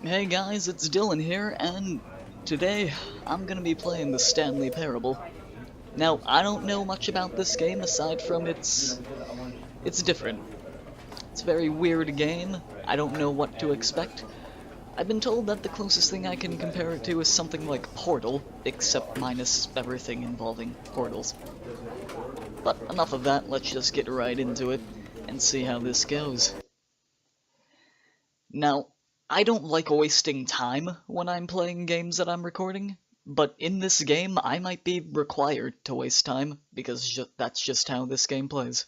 Hey guys, it's Dylan here, and today I'm gonna be playing the Stanley Parable. Now, I don't know much about this game aside from it's different. It's a very weird game. I don't know what to expect. I've been told that the closest thing I can compare it to is something like Portal, except minus everything involving portals. But enough of that, let's just get right into it and see how this goes. Now, I don't like wasting time when I'm playing games that I'm recording, but in this game I might be required to waste time, because that's just how this game plays.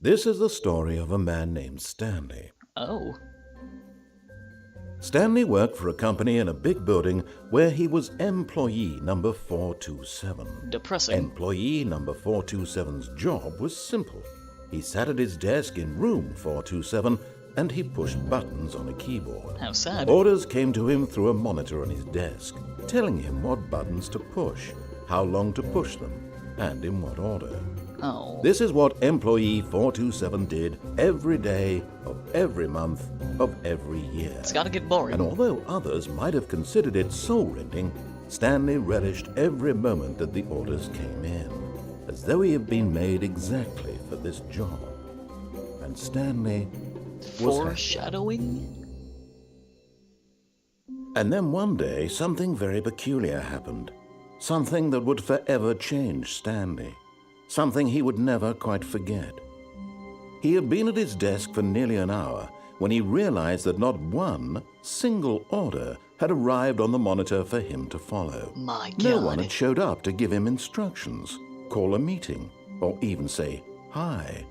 This is the story of a man named Stanley. Oh. Stanley worked for a company in a big building where he was employee number 427. Depressing. Employee number 427's job was simple. He sat at his desk in room 427 and he pushed buttons on a keyboard. How sad. Orders came to him through a monitor on his desk, telling him what buttons to push, how long to push them, and in what order. Oh. This is what employee 427 did every day of every month of every year. It's gotta get boring. And although others might have considered it soul-rending, Stanley relished every moment that the orders came in, as though he had been made exactly for this job. And Stanley was foreshadowing? And then one day, something very peculiar happened. Something that would forever change Stanley. Something he would never quite forget. He had been at his desk for nearly an hour when he realized that not one single order had arrived on the monitor for him to follow. My God. No one had showed up to give him instructions, call a meeting, or even say hi.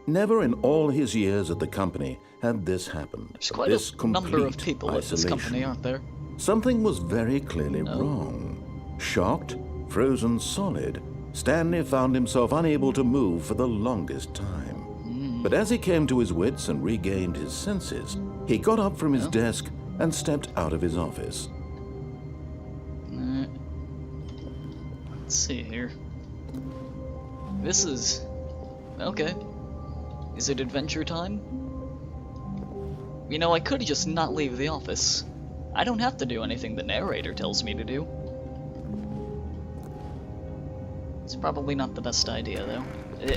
Never in all his years at the company had this happened. There's quite this a number of complete people at this company, aren't there? Something was very clearly wrong. Shocked, frozen solid, Stanley found himself unable to move for the longest time. But as he came to his wits and regained his senses, he got up from his desk and stepped out of his office. Let's see here. This is... okay. Is it adventure time? You know, I could just not leave the office. I don't have to do anything the narrator tells me to do. It's probably not the best idea, though.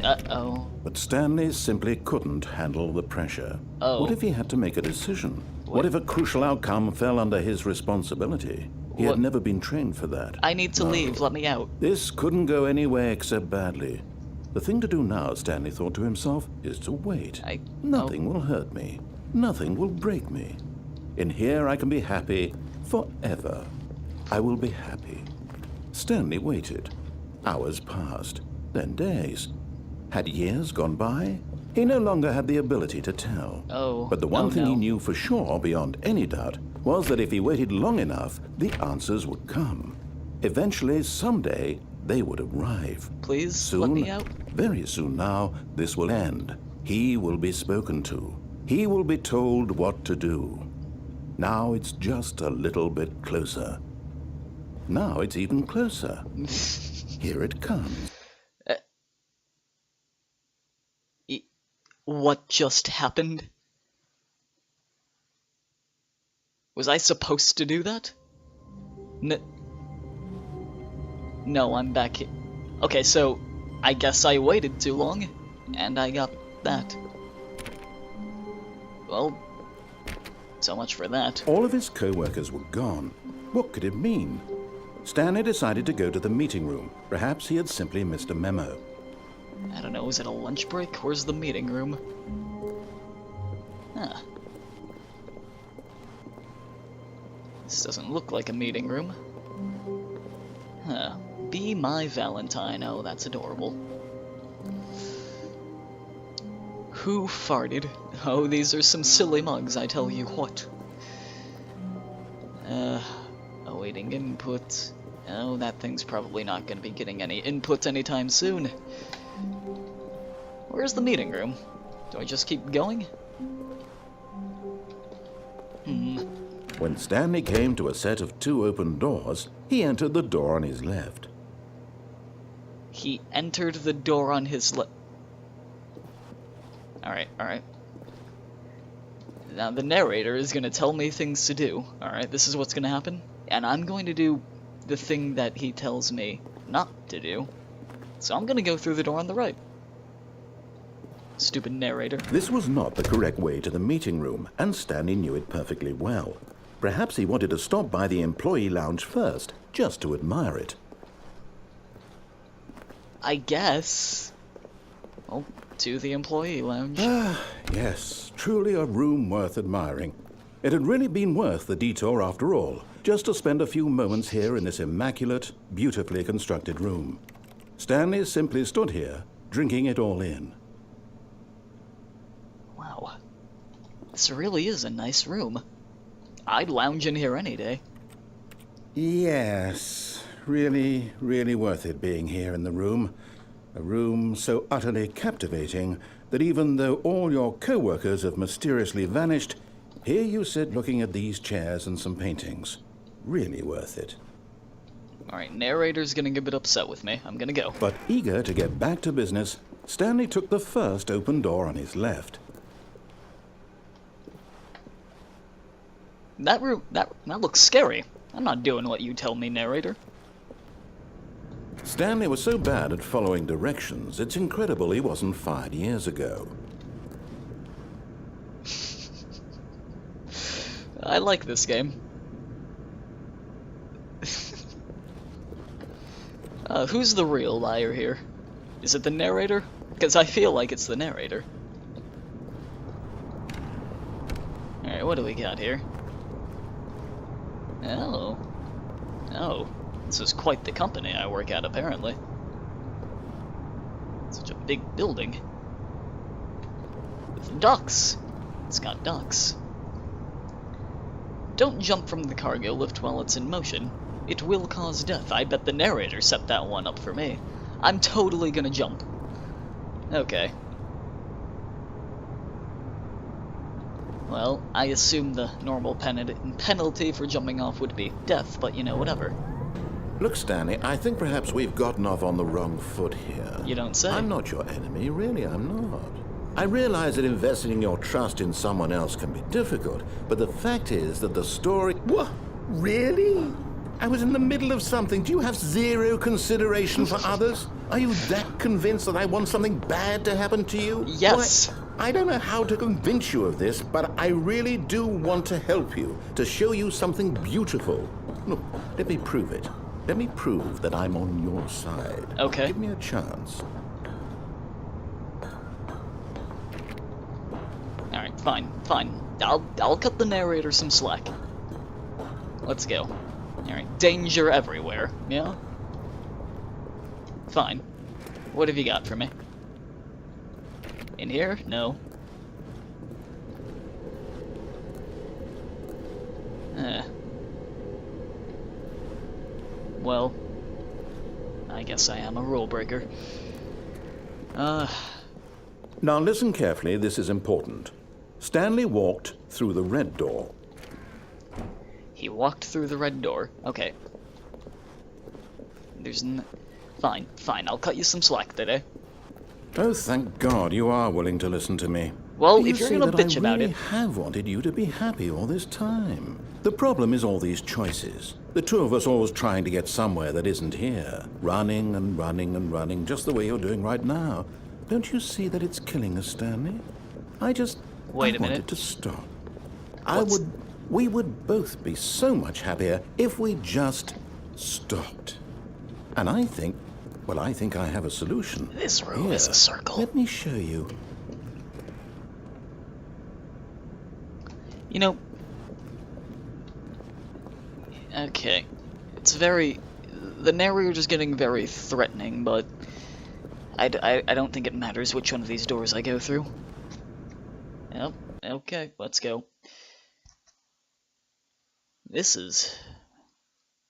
Uh-oh. But Stanley simply couldn't handle the pressure. Oh. What if he had to make a decision? What if a crucial outcome fell under his responsibility? He had never been trained for that. I need to leave, let me out. This couldn't go any way except badly. The thing to do now, Stanley thought to himself, is to wait. Nothing will hurt me. Nothing will break me. In here I can be happy forever. I will be happy. Stanley waited. Hours passed, then days. Had years gone by? He no longer had the ability to tell. Oh, but the one thing he knew for sure, beyond any doubt, was that if he waited long enough, the answers would come. Eventually, someday, they would arrive. Please, soon, let me out. Very soon now, this will end. He will be spoken to. He will be told what to do. Now it's just a little bit closer. Now it's even closer. Here it comes. What just happened? Was I supposed to do that? No, I'm back here. Okay, so I guess I waited too long, and I got that. Well, so much for that. All of his co-workers were gone. What could it mean? Stanley decided to go to the meeting room. Perhaps he had simply missed a memo. I don't know, is it a lunch break? Where's the meeting room? Ah. This doesn't look like a meeting room. Huh. Be my Valentine. Oh, that's adorable. Who farted? Oh, these are some silly mugs, I tell you what. Awaiting input. Oh, that thing's probably not going to be getting any input anytime soon. Where's the meeting room? Do I just keep going? When Stanley came to a set of 2 open doors, he entered the door on his left. He entered the door on his left. Alright, alright. Now, the narrator is going to tell me things to do. Alright, this is what's going to happen. And I'm going to do the thing that he tells me not to do. So I'm going to go through the door on the right. Stupid narrator. This was not the correct way to the meeting room, and Stanley knew it perfectly well. Perhaps he wanted to stop by the employee lounge first, just to admire it. I guess. Well, to the employee lounge. Ah, yes, truly a room worth admiring. It had really been worth the detour after all, just to spend a few moments here in this immaculate, beautifully constructed room. Stanley simply stood here, drinking it all in. Wow. This really is a nice room. I'd lounge in here any day. Yes, really, really worth it being here in the room. A room so utterly captivating that even though all your co-workers have mysteriously vanished, here you sit looking at these chairs and some paintings. Really worth it. Alright, narrator's getting a bit upset with me. I'm gonna go. But eager to get back to business, Stanley took the first open door on his left. That room, that looks scary. I'm not doing what you tell me, narrator. Stanley was so bad at following directions, it's incredible he wasn't fired years ago. I like this game. Who's the real liar here? Is it the narrator? Because I feel like it's the narrator. Alright, what do we got here? Oh. Oh. This is quite the company I work at, apparently. Such a big building. With ducks. It's got ducks. Don't jump from the cargo lift while it's in motion. It will cause death. I bet the narrator set that one up for me. I'm totally gonna jump. Okay. Well, I assume the normal penalty for jumping off would be death, but you know, whatever. Look, Stanley, I think perhaps we've gotten off on the wrong foot here. You don't say. I'm not your enemy, really, I'm not. I realize that investing your trust in someone else can be difficult, but the fact is that the story... What? Really? I was in the middle of something. Do you have zero consideration for others? Are you that convinced that I want something bad to happen to you? Yes. Why, I don't know how to convince you of this, but I really do want to help you, to show you something beautiful. Look, let me prove it. Let me prove that I'm on your side. Okay. Give me a chance. Alright, fine, fine. I'll cut the narrator some slack. Let's go. Alright, danger everywhere, yeah? Fine. What have you got for me? In here? No. Well, I guess I am a rule breaker. Now listen carefully, this is important. Stanley walked through the red door. He walked through the red door. Okay. Fine, fine, I'll cut you some slack today. Oh, thank God you are willing to listen to me. Well, if you're gonna bitch about it... I have wanted you to be happy all this time. The problem is all these choices. The two of us always trying to get somewhere that isn't here. Running and running and running, just the way you're doing right now. Don't you see that it's killing us, Stanley? Wait a minute. wanted to stop. We would both be so much happier if we just stopped. And I think I have a solution. This room is a circle. Let me show you. You know... Okay. It's very... The narrator's getting very threatening, but... I don't think it matters which one of these doors I go through. Yep, okay, let's go. This is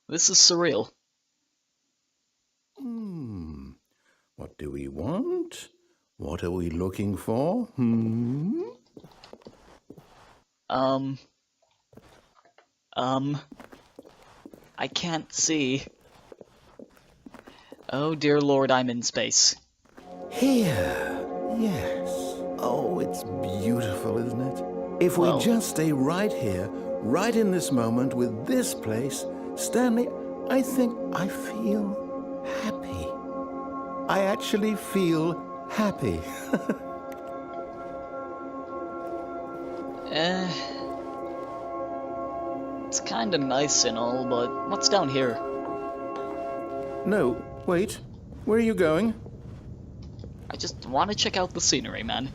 surreal. What do we want? What are we looking for? I can't see. Oh dear Lord, I'm in space. Here, yes. Oh, it's beautiful, isn't it? If we just stay right here, right in this moment with this place, Stanley, I think I feel happy. I actually feel happy. It's kinda nice and all, but what's down here? No, wait. Where are you going? I just want to check out the scenery, man.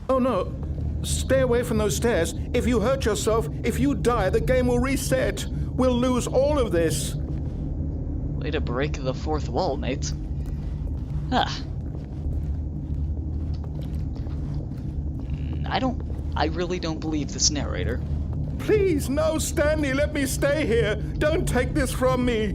Oh no, stay away from those stairs. If you hurt yourself, if you die, the game will reset. We'll lose all of this. Way to break the fourth wall, mate. I really don't believe this narrator. Please, no, Stanley, let me stay here. Don't take this from me.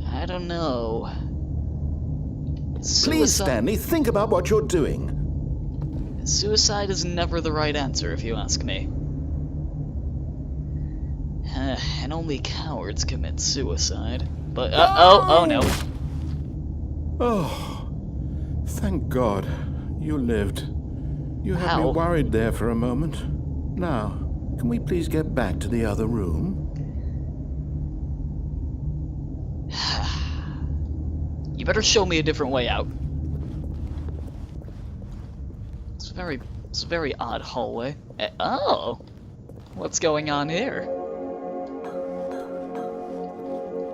I don't know. Please, Stanley, think about what you're doing. Suicide is never the right answer, if you ask me. And only cowards commit suicide. But, oh no. Oh, thank God. You lived. You had me How? worried there for a moment. Now, can we please get back to the other room? You better show me a different way out. It's a very odd hallway. Oh! What's going on here?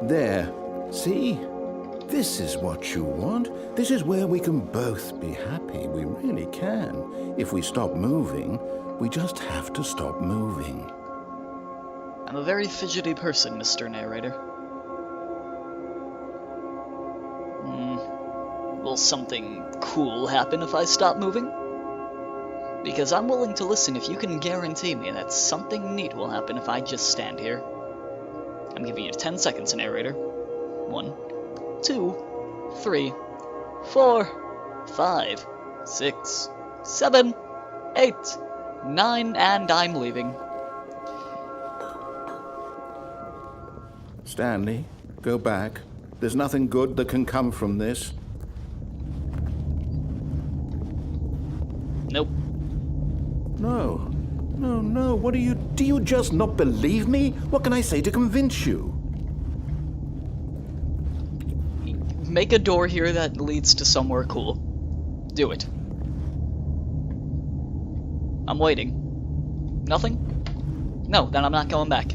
There. See? This is what you want. This is where we can both be happy. We really can. If we stop moving, we just have to stop moving. I'm a very fidgety person, Mr. Narrator. Will something cool happen if I stop moving? Because I'm willing to listen if you can guarantee me that something neat will happen if I just stand here. I'm giving you 10 seconds, narrator. 1, 2, 3, 4, 5, 6, 7, 8, 9, and I'm leaving. Stanley, go back. There's nothing good that can come from this. Nope. No, what do you just not believe me? What can I say to convince you? Make a door here that leads to somewhere cool. Do it. I'm waiting. Nothing? No, then I'm not going back.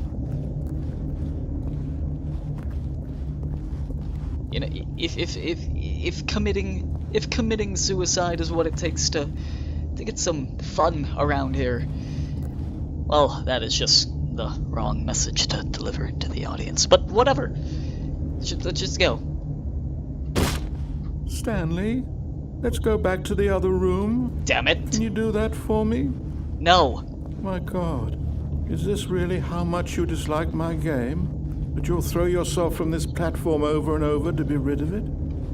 You know, if committing suicide is what it takes to get some fun around here, well, that is just the wrong message to deliver to the audience. But whatever. Let's just go. Stanley, let's go back to the other room. Damn it. Can you do that for me? No. My God. Is this really how much you dislike my game? That you'll throw yourself from this platform over and over to be rid of it?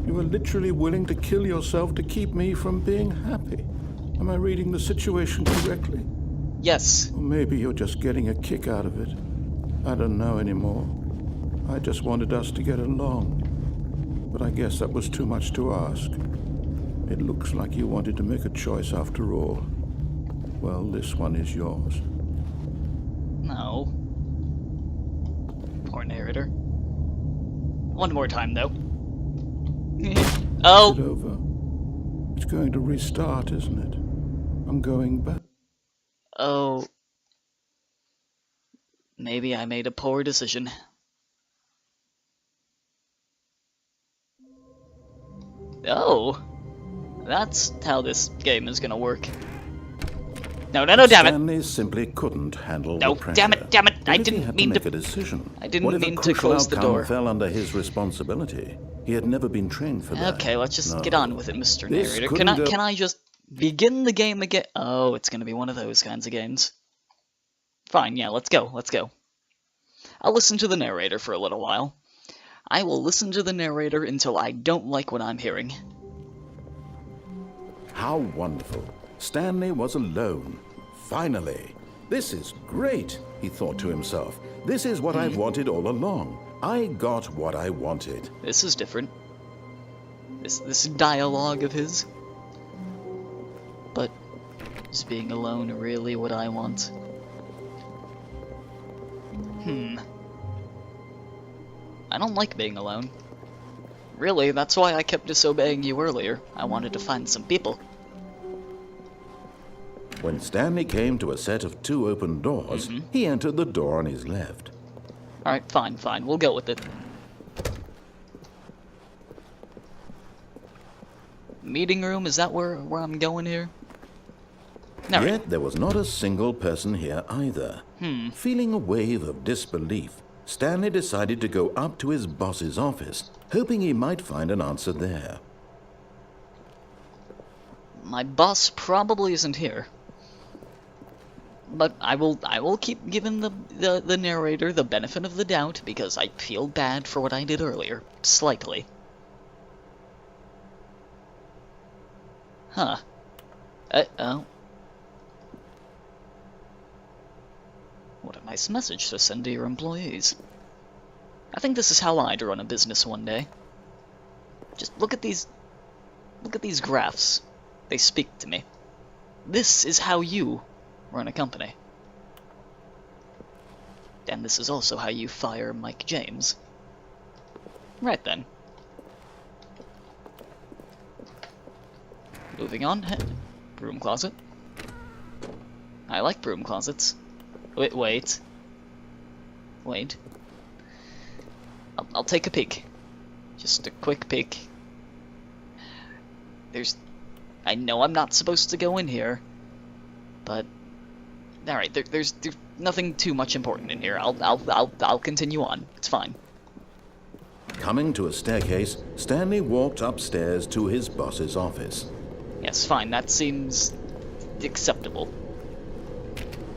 You are literally willing to kill yourself to keep me from being happy. Am I reading the situation correctly? Yes. Or maybe you're just getting a kick out of it. I don't know anymore. I just wanted us to get along. But I guess that was too much to ask. It looks like you wanted to make a choice after all. Well, this one is yours. No. Poor narrator. One more time, though. Oh! Is it over? It's going to restart, isn't it? I'm going back. Oh. Maybe I made a poor decision. Oh. That's how this game is gonna work. No, damn it! Stanley simply couldn't handle the pressure. Damn it! I What if he didn't had mean to make to. a decision? I didn't What if mean a to crucial close the outcome door. fell under his responsibility? He had never been trained for that. Okay, let's just No. get on with it, Mr. This Narrator. couldn't go- Can I just begin the game again? Oh, it's gonna be one of those kinds of games. Fine, yeah, let's go. I'll listen to the narrator for a little while. I will listen to the narrator until I don't like what I'm hearing. How wonderful. Stanley was alone. Finally. This is great, he thought to himself. This is what I've wanted all along. I got what I wanted. This is different. This dialogue of his. But is being alone really what I want? I don't like being alone. Really, that's why I kept disobeying you earlier. I wanted to find some people. When Stanley came to a set of 2 open doors, he entered the door on his left. Alright, fine, we'll go with it. Meeting room, is that where I'm going here? All Yet right. there was not a single person here either. Feeling a wave of disbelief, Stanley decided to go up to his boss's office, hoping he might find an answer there. My boss probably isn't here. But I will keep giving the narrator the benefit of the doubt, because I feel bad for what I did earlier. Slightly. Huh. Uh-oh. What a nice message to send to your employees. I think this is how I'd run a business one day. Just look at these graphs. They speak to me. This is how you run a company. And this is also how you fire Mike James. Right then. Moving on. Broom closet. I like broom closets. Wait. I'll take a peek. Just a quick peek. I know I'm not supposed to go in here, but alright, there's nothing too much important in here. I'll continue on. It's fine. Coming to a staircase, Stanley walked upstairs to his boss's office. Yes, fine. That seems acceptable.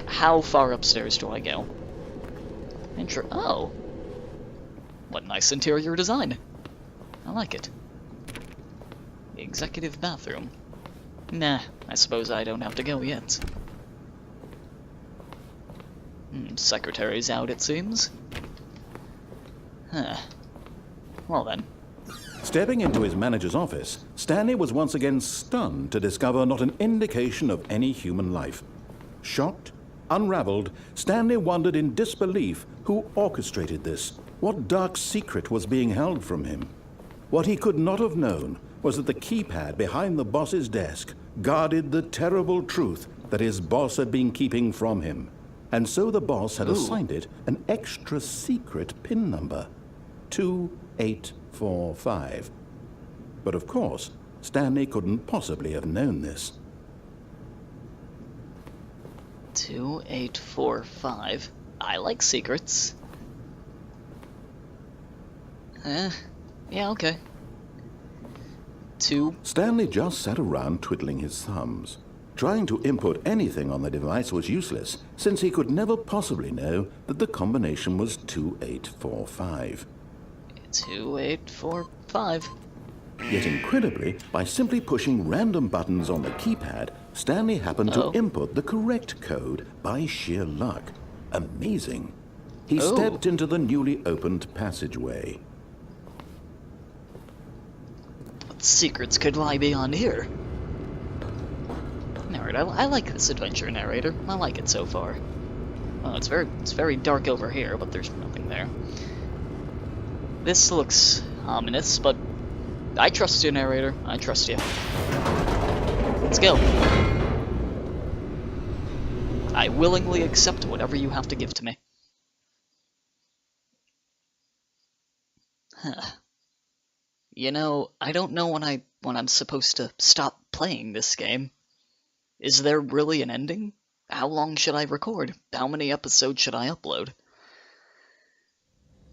How far upstairs do I go? Oh. What nice interior design. I like it. The executive bathroom. Nah, I suppose I don't have to go yet. Secretary's out, it seems. Huh. Well then. Stepping into his manager's office, Stanley was once again stunned to discover not an indication of any human life. Shocked, unraveled, Stanley wondered in disbelief who orchestrated this. What dark secret was being held from him? What he could not have known was that the keypad behind the boss's desk guarded the terrible truth that his boss had been keeping from him. And so the boss had assigned it an extra secret PIN number. 2845. But of course, Stanley couldn't possibly have known this. 2845. I like secrets. Yeah, okay. Stanley just sat around twiddling his thumbs. Trying to input anything on the device was useless, since he could never possibly know that the combination was 2845. 2845. Yet incredibly, by simply pushing random buttons on the keypad, Stanley happened to input the correct code by sheer luck. Amazing. He stepped into the newly opened passageway. What secrets could lie beyond here? Narrator, I like this adventure, narrator. I like it so far. Well, it's very dark over here, but there's nothing there. This looks ominous, but I trust you, narrator. I trust you. Let's go. I willingly accept whatever you have to give to me. Huh. You know, I don't know when I'm supposed to stop playing this game. Is there really an ending? How long should I record? How many episodes should I upload?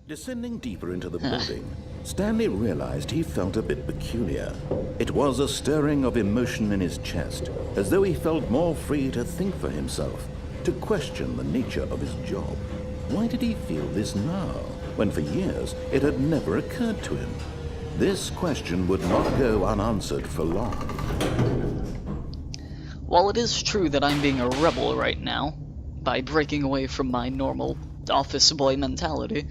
Descending deeper into the building, Stanley realized he felt a bit peculiar. It was a stirring of emotion in his chest, as though he felt more free to think for himself, to question the nature of his job. Why did he feel this now, when for years it had never occurred to him? This question would not go unanswered for long. While it is true that I'm being a rebel right now, by breaking away from my normal office boy mentality.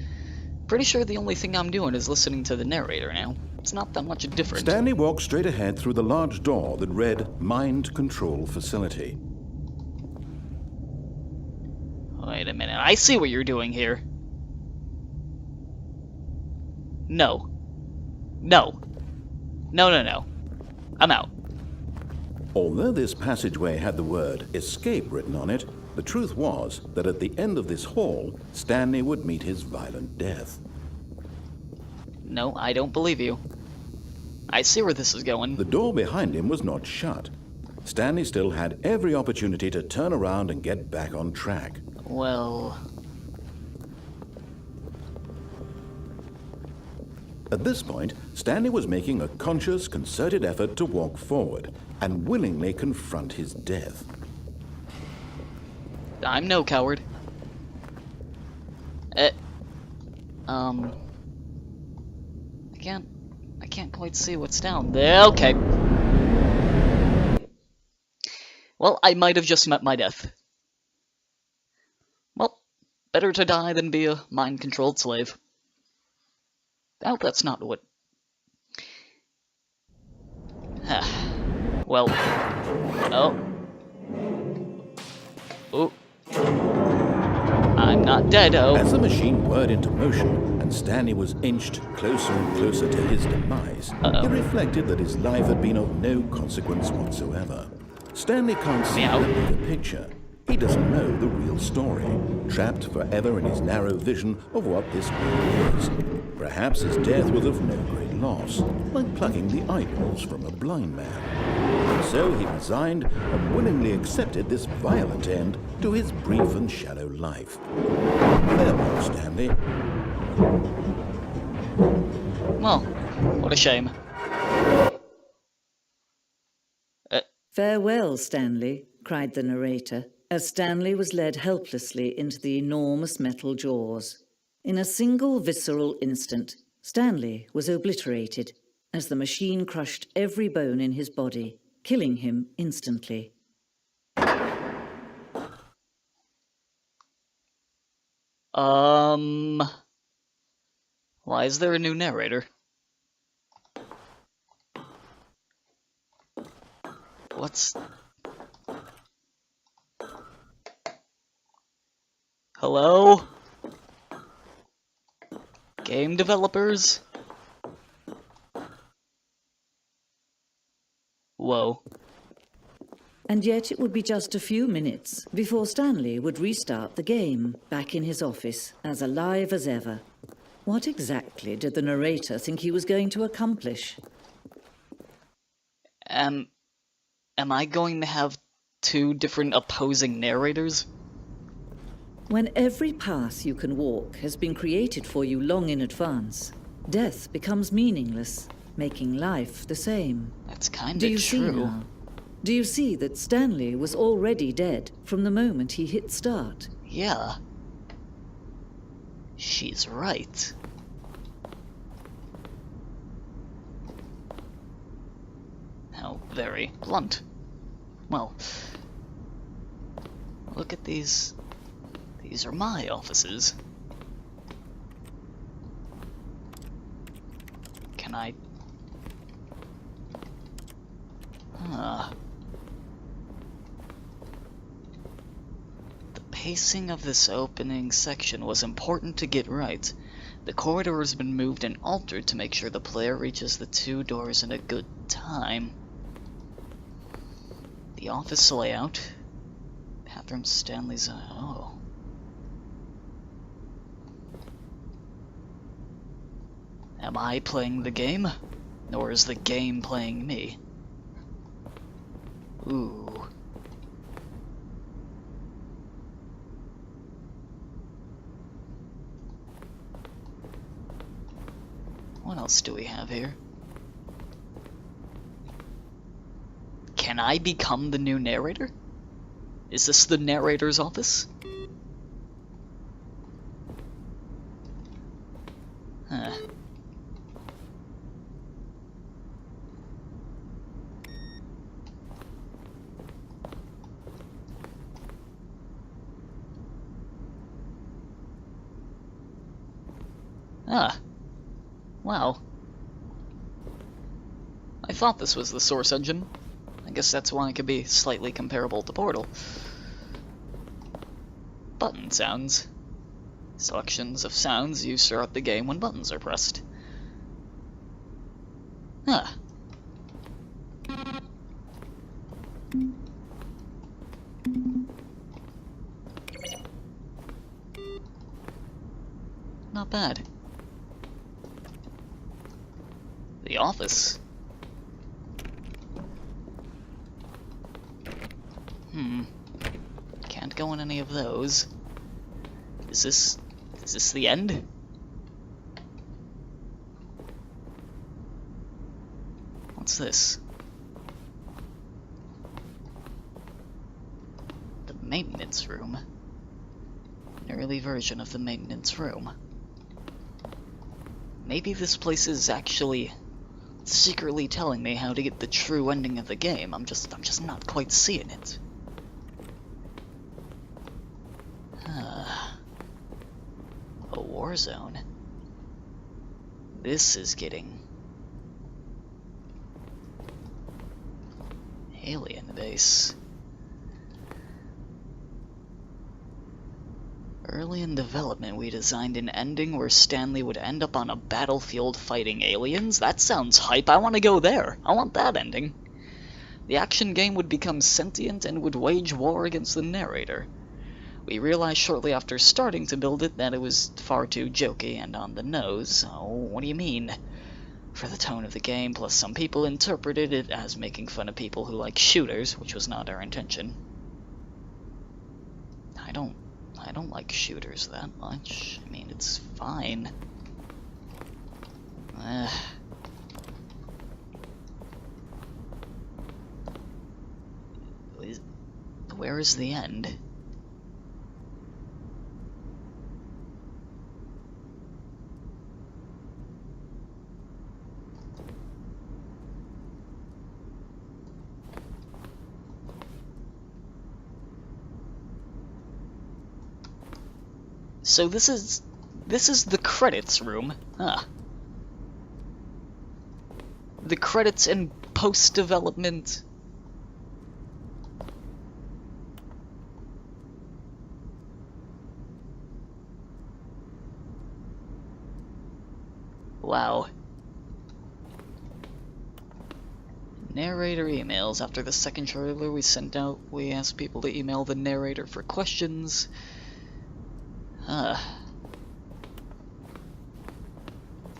Pretty sure the only thing I'm doing is listening to the narrator now. It's not that much different. Stanley walked straight ahead through the large door that read Mind Control Facility. Wait a minute, I see what you're doing here. No. No. No, no, no. I'm out. Although this passageway had the word escape written on it, the truth was that at the end of this hall, Stanley would meet his violent death. No, I don't believe you. I see where this is going. The door behind him was not shut. Stanley still had every opportunity to turn around and get back on track. Well... At this point, Stanley was making a conscious, concerted effort to walk forward and willingly confront his death. I'm no coward. I can't quite see what's down there. Okay. Well, I might have just met my death. Well, better to die than be a mind-controlled slave. Oh, that's not what... Well... Oh. Oh. I'm not dead, oh. As the machine whirred into motion and Stanley was inched closer and closer to his demise, he reflected that his life had been of no consequence whatsoever. Stanley can't see the bigger picture. He doesn't know the real story, trapped forever in his narrow vision of what this world is. Perhaps his death was of no great loss, like plucking the eyeballs from a blind man. So he resigned and willingly accepted this violent end to his brief and shallow life. Farewell, Stanley. Well, what a shame. Farewell, Stanley, cried the narrator, as Stanley was led helplessly into the enormous metal jaws. In a single visceral instant, Stanley was obliterated as the machine crushed every bone in his body, killing him instantly. Why is there a new narrator? What's... Hello? Game developers? Whoa. And yet it would be just a few minutes before Stanley would restart the game, back in his office, as alive as ever. What exactly did the narrator think he was going to accomplish? Am I going to have two different opposing narrators? When every path you can walk has been created for you long in advance, death becomes meaningless, making life the same. That's kind of true. See now? Do you see that Stanley was already dead from the moment he hit start? Yeah. She's right. How very blunt. Well, look at these. These are my offices. Can I... The pacing of this opening section was important to get right. The corridor has been moved and altered to make sure the player reaches the two doors in a good time. The office layout. Bathroom Stanley's... oh. Am I playing the game? Or is the game playing me? Ooh. What else do we have here? Can I become the new narrator? Is this the narrator's office? Huh. Ah. Wow. I thought this was the source engine. I guess that's why it could be slightly comparable to Portal. Button sounds. Selections of sounds used throughout the game when buttons are pressed. Ah. Not bad. The office. Can't go in any of those. Is this the end? What's this? The maintenance room. An early version of the maintenance room. Maybe this place is actually secretly telling me how to get the true ending of the game. I'm just not quite seeing it. A war zone. This is getting alien base. Early in development, we designed an ending where Stanley would end up on a battlefield fighting aliens. That sounds hype. I want to go there. I want that ending. The action game would become sentient and would wage war against the narrator. We realized shortly after starting to build it that it was far too jokey and on the nose. Oh, what do you mean? For the tone of the game, plus some people interpreted it as making fun of people who like shooters, which was not our intention. I don't like shooters that much. I mean, it's fine. Where is the end? So this is the credits room. Huh. The credits and post-development. Wow. Narrator emails. After the second trailer we sent out, we asked people to email the narrator for questions.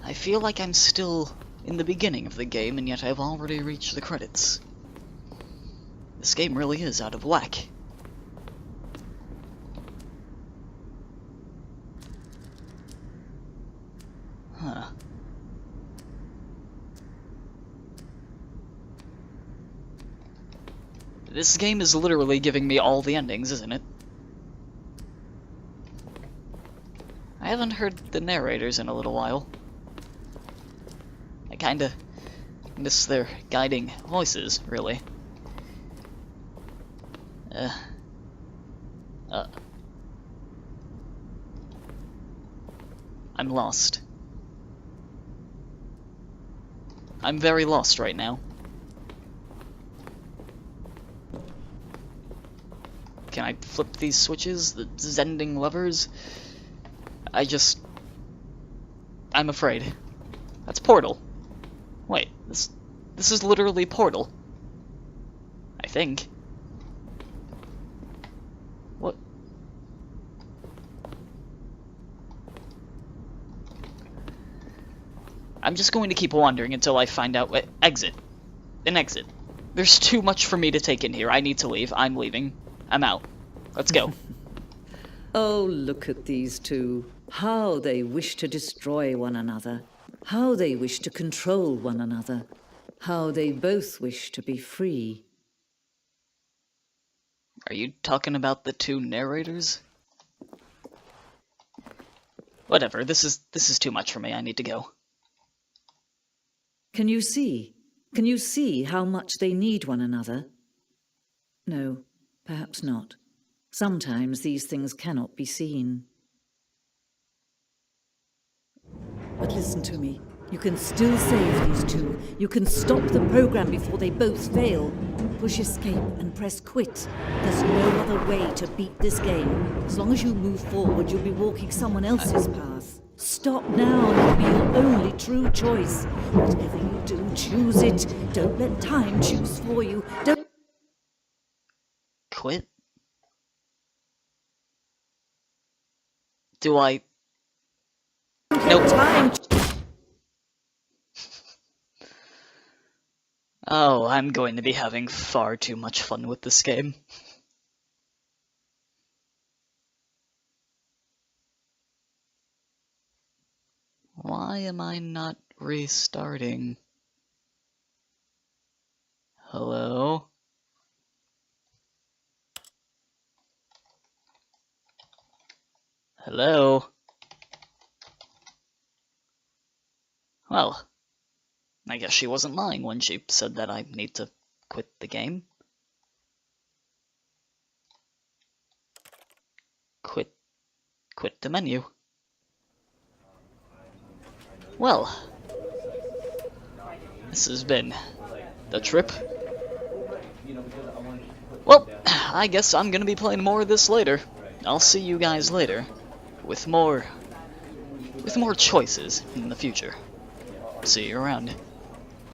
I feel like I'm still in the beginning of the game, and yet I've already reached the credits. This game really is out of whack. Huh. This game is literally giving me all the endings, isn't it? I haven't heard the narrators in a little while. I kinda miss their guiding voices, really. I'm lost. I'm very lost right now. Can I flip these switches? The zending levers? I'm afraid. That's Portal. Wait, this is literally Portal. I think. What? I'm just going to keep wandering until I find out. Exit. An exit. There's too much for me to take in here. I need to leave. I'm leaving. I'm out. Let's go. Oh, look at these two. How they wish to destroy one another. How they wish to control one another. How they both wish to be free. Are you talking about the two narrators? Whatever, this is too much for me. I need to go. Can you see? Can you see how much they need one another? No, perhaps not. Sometimes these things cannot be seen. But listen to me. You can still save these two. You can stop the program before they both fail. Push escape and press quit. There's no other way to beat this game. As long as you move forward, you'll be walking someone else's path. Stop now, it'll be your only true choice. Whatever you do, choose it. Don't let time choose for you. Don't... Quit? Do I... Nope. Time. Oh, I'm going to be having far too much fun with this game. Why am I not restarting? Hello? Hello? Well, I guess she wasn't lying when she said that I need to quit the game. Quit the menu. Well, this has been the trip. Well, I guess I'm gonna be playing more of this later. I'll see you guys later with more choices in the future. See you around.